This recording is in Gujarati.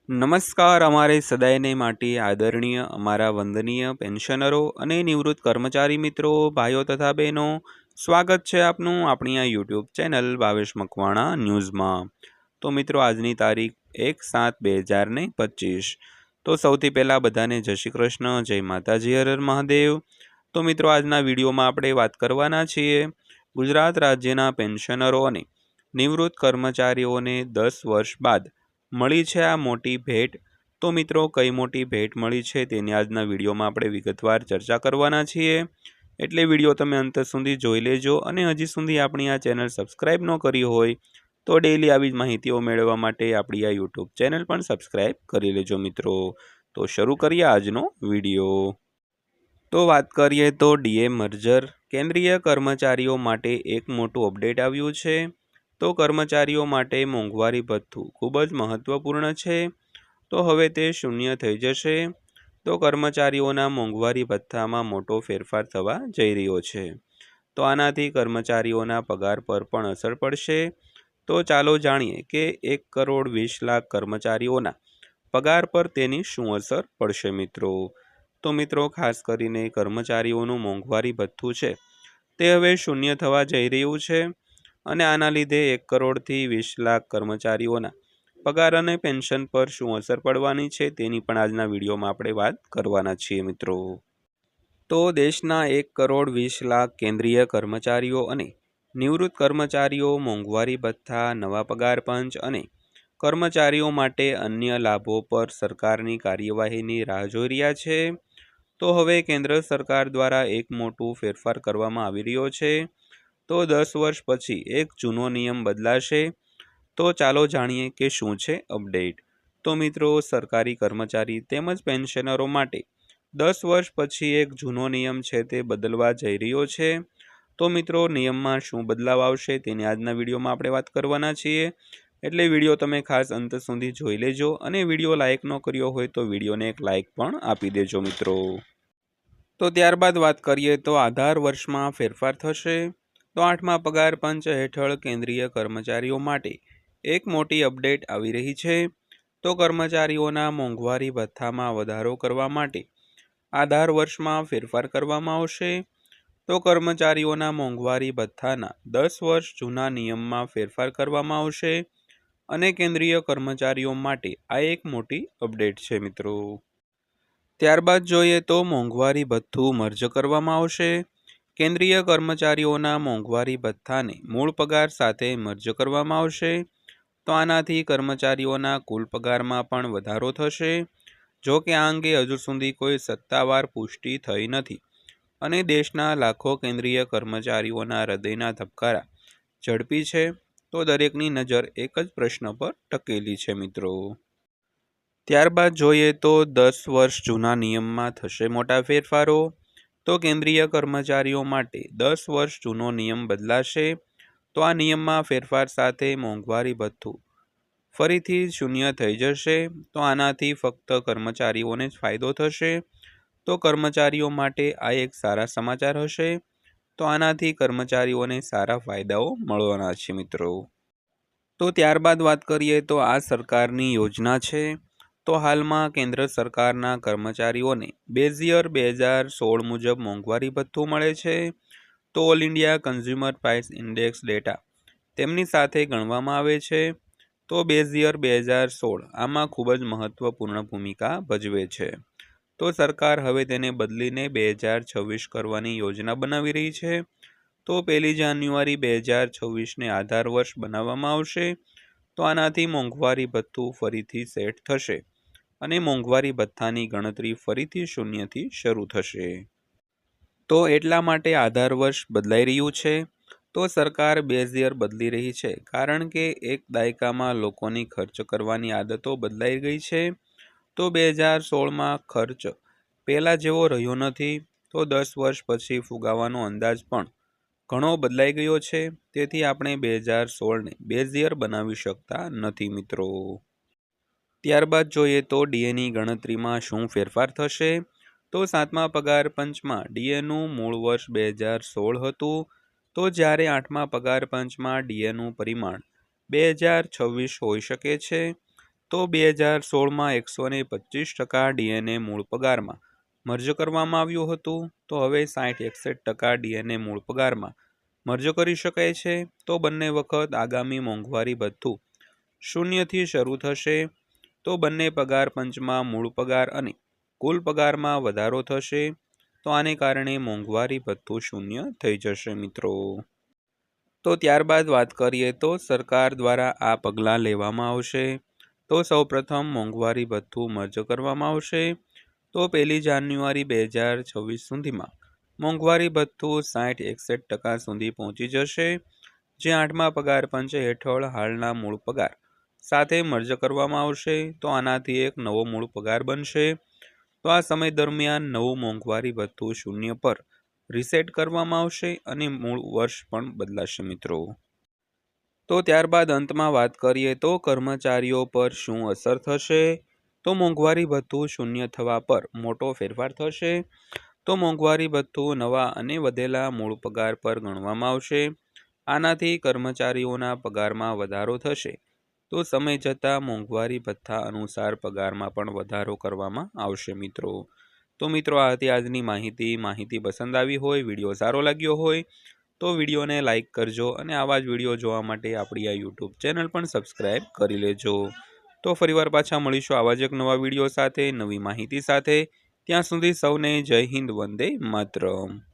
નમસ્કાર અમારે સદાયને માટે આદરણીય અમારા વંદનીય પેન્શનરો અને નિવૃત્ત કર્મચારી મિત્રો ભાઈઓ તથા બહેનો સ્વાગત છે આપનું આપણી આ યુટ્યુબ ચેનલ ભાવેશ મકવાણા ન્યૂઝમાં। તો મિત્રો આજની તારીખ 1/7/2025। તો સૌથી પહેલાં બધાને જય શ્રી કૃષ્ણ, જય માતાજી, હર હર મહાદેવ। તો મિત્રો આજના વિડીયોમાં આપણે વાત કરવાના છીએ ગુજરાત રાજ્યના પેન્શનરો અને નિવૃત્ત કર્મચારીઓને 10 વર્ષ બાદ મળી છે આ મોટી ભેટ। તો મિત્રો કઈ મોટી ભેટ મળી છે તેની આજના વિડીયોમાં આપણે વિગતવાર ચર્ચા કરવાના છીએ, એટલે વિડીયો તમે અંત સુધી જોઈ લેજો। અને હજી સુધી આપણી આ ચેનલ સબસ્ક્રાઈબ ન કરી હોય તો ડેઈલી આવી જ માહિતીઓ મેળવવા માટે આપણી આ યુટ્યુબ ચેનલ પણ સબસ્ક્રાઈબ કરી લેજો મિત્રો। તો શરૂ કરીએ આજનો વિડીયો। તો વાત કરીએ તો ડીએ મર્જર કેન્દ્રીય કર્મચારીઓ માટે એક મોટું અપડેટ આવ્યું છે। તો કર્મચારીઓ માટે મોંઘવારી ભથ્થું ખૂબ જ મહત્વપૂર્ણ છે। તો હવે તે શૂન્ય થઈ જશે। તો કર્મચારીઓના મોંઘવારી ભથ્થામાં મોટો ફેરફાર થવા જઈ રહ્યો છે। તો આનાથી કર્મચારીઓના પગાર પર પણ અસર પડશે। તો ચાલો જાણીએ કે 1,20,00,000 કર્મચારીઓના પગાર પર તેની શું અસર પડશે મિત્રો। તો મિત્રો ખાસ કરીને કર્મચારીઓનું મોંઘવારી ભથ્થું છે તે હવે શૂન્ય થવા જઈ રહ્યું છે। અને આના લીધે 1,20,00,000 કર્મચારીઓના પગાર અને પેન્શન પર શું અસર પડવાની છે તેની પણ આજના વિડીયોમાં આપણે વાત કરવાના છીએ મિત્રો। તો દેશના 1,20,00,000 કેન્દ્રીય કર્મચારીઓ અને નિવૃત્ત કર્મચારીઓ મોંઘવારી ભથ્થા, નવા પગાર પંચ અને કર્મચારીઓ માટે અન્ય લાભો પર સરકારની કાર્યવાહીની રાહ જોઈ રહ્યા છે। તો હવે કેન્દ્ર સરકાર દ્વારા એક મોટું ફેરફાર કરવામાં આવી રહ્યો છે। તો 10 વર્ષ પછી એક જૂનો નિયમ બદલાશે। તો ચાલો જાણીએ કે શું છે અપડેટ। તો મિત્રો સરકારી કર્મચારી તેમજ પેન્શનરો માટે 10 વર્ષ પછી એક જૂનો નિયમ છે તે બદલવા જઈ રહ્યો છે। તો મિત્રો નિયમમાં શું બદલાવ આવશે તેની આજના વિડીયોમાં આપણે વાત કરવાના છીએ, એટલે વિડીયો તમે ખાસ અંત સુધી જોઈ લેજો। અને વિડીયો લાઇક ન કર્યો હોય તો વિડીયોને એક લાઇક પણ આપી દેજો મિત્રો। તો ત્યારબાદ વાત કરીએ તો આધાર વર્ષમાં ફેરફાર થશે। તો 8મા પગાર પંચ હેઠળ કેન્દ્રીય કર્મચારીઓ માટે એક મોટી અપડેટ આવી રહી છે। તો કર્મચારીઓના મોંઘવારી ભથ્થામાં વધારો કરવા માટે આધાર વર્ષમાં ફેરફાર કરવામાં આવશે। તો કર્મચારીઓના મોંઘવારી ભથ્થાના 10 વર્ષ જૂના નિયમમાં ફેરફાર કરવામાં આવશે। અને કેન્દ્રીય કર્મચારીઓ માટે આ એક મોટી અપડેટ છે મિત્રો। ત્યારબાદ જોઈએ તો મોંઘવારી ભથ્થું મર્જ કરવામાં આવશે। કેન્દ્રીય કર્મચારીઓના મોંઘવારી ભથ્થાને મૂળ પગાર સાથે મર્જ કરવામાં આવશે। તો આનાથી કર્મચારીઓના કુલ પગારમાં પણ વધારો થશે। જો કે આ અંગે હજુ સુધી કોઈ સત્તાવાર પુષ્ટિ થઈ નથી અને દેશના લાખો કેન્દ્રીય કર્મચારીઓના હૃદયના ધબકારા ઝડપી છે। તો દરેકની નજર એક જ પ્રશ્ન પર ટકેલી છે મિત્રો। ત્યારબાદ જોઈએ તો 10 વર્ષ જૂના નિયમમાં થશે મોટા ફેરફારો। તો કેન્દ્રીય કર્મચારીઓ માટે 10 વર્ષ જૂનો નિયમ બદલાશે। તો આ નિયમમાં ફેરફાર સાથે મોંઘવારી ભથ્થું ફરીથી શૂન્ય થઈ જશે। તો આનાથી ફક્ત કર્મચારીઓને જ ફાયદો થશે। તો કર્મચારીઓ માટે આ એક સારા સમાચાર હશે। તો આનાથી કર્મચારીઓને સારા ફાયદાઓ મળવાના છે મિત્રો। તો ત્યારબાદ વાત કરીએ તો આ સરકારની યોજના છે। તો હાલમાં કેન્દ્ર સરકારના કર્મચારીઓને બેઝ યર 2016 મુજબ મોંઘવારી ભથ્થું મળે છે। તો all India consumer price index data તેમની સાથે ગણવામાં આવે છે। તો બેઝ યર 2016 આમાં ખૂબ જ મહત્વપૂર્ણ ભૂમિકા ભજવે છે। તો સરકાર હવે તેને બદલીને 2026 કરવાની યોજના બનાવી રહી છે। તો 1 જાન્યુઆરી 2026ને આધાર વર્ષ બનાવવામાં આવશે। તો આનાથી મોંઘવારી ભથ્થું ફરીથી સેટ થશે અને મોંઘવારી ભથ્થાની ગણતરી ફરીથી શૂન્યથી શરૂ થશે। તો એટલા માટે આધાર વર્ષ બદલાઈ રહ્યું છે। તો સરકાર બેઝ યર બદલી રહી છે કારણ કે એક દાયકામાં લોકોની ખર્ચ કરવાની આદતો બદલાઈ ગઈ છે। તો 2016માં ખર્ચ પહેલાં જેવો રહ્યો નથી। તો 10 વર્ષ પછી ફુગાવાનો અંદાજ પણ ઘણો બદલાઈ ગયો છે। તેથી આપણે 2016ને બેઝ યર બનાવી શકતા નથી મિત્રો। ત્યારબાદ જોઈએ તો ડીએની ગણતરીમાં શું ફેરફાર થશે। તો 7મા પગાર પંચમાં ડીએનું મૂળ વર્ષ 2016 હતું। તો જ્યારે 8મા પગાર પંચમાં ડીએનું પરિમાણ 2026 હોઈ શકે છે। તો 2016માં 125% ડીએનએ મૂળ પગારમાં મર્જ કરવામાં આવ્યું હતું, તો હવે 60-61% ડીએનએ મૂળ પગારમાં મર્જ કરી શકાય છે. તો બંને વખત આગામી મોંઘવારી ભથ્થું શૂન્યથી શરૂ થશે. તો બંને પગાર પંચમાં મૂળ પગાર અને કુલ પગારમાં વધારો થશે. તો આને કારણે મોંઘવારી ભથ્થું શૂન્ય થઈ જશે મિત્રો. તો ત્યારબાદ વાત કરીએ તો સરકાર દ્વારા આ પગલાં લેવામાં આવશે. તો સૌપ્રથમ મોંઘવારી ભથ્થું મર્જ કરવામાં આવશે. તો 1 જાન્યુઆરી 2026 સુધીમાં મોંઘવારી ભથ્થું 60-61% સુધી પહોંચી જશે, જે 8મા પગાર પંચ હેઠળ હાલના મૂળ પગાર સાથે મર્જ કરવામાં આવશે. તો આનાથી એક નવો મૂળ પગાર બનશે. તો આ સમય દરમિયાન નવું મોંઘવારી ભથ્થું શૂન્ય પર રીસેટ કરવામાં આવશે અને મૂળ વર્ષ પણ બદલાશે મિત્રો. તો ત્યારબાદ અંતમાં વાત કરીએ તો કર્મચારીઓ પર શું અસર થશે. તો મોંઘવારી ભથ્થું શૂન્ય થવા પર મોટો ફેરફાર થશે. તો મોંઘવારી ભથ્થું નવા અને વધેલા મૂળ પગાર પર ગણવામાં આવશે. આનાથી કર્મચારીઓના પગારમાં વધારો થશે. તો સમય જતાં મોંઘવારી ભથ્થા અનુસાર પગારમાં પણ વધારો કરવામાં આવશે મિત્રો. તો મિત્રો આ હતી આજની માહિતી પસંદ આવી હોય, વિડીયો સારો લાગ્યો હોય તો વિડીયોને લાઇક કરજો અને આવા જ વિડીયો જોવા માટે આપણી આ યુટ્યુબ ચેનલ પણ સબસ્ક્રાઈબ કરી લેજો. તો ફરીવાર પાછા મળીશું આવા જ એક નવા વિડીયો સાથે, નવી માહિતી સાથે. ત્યાં સુધી સૌને જય હિન્દ, વંદે માતરમ.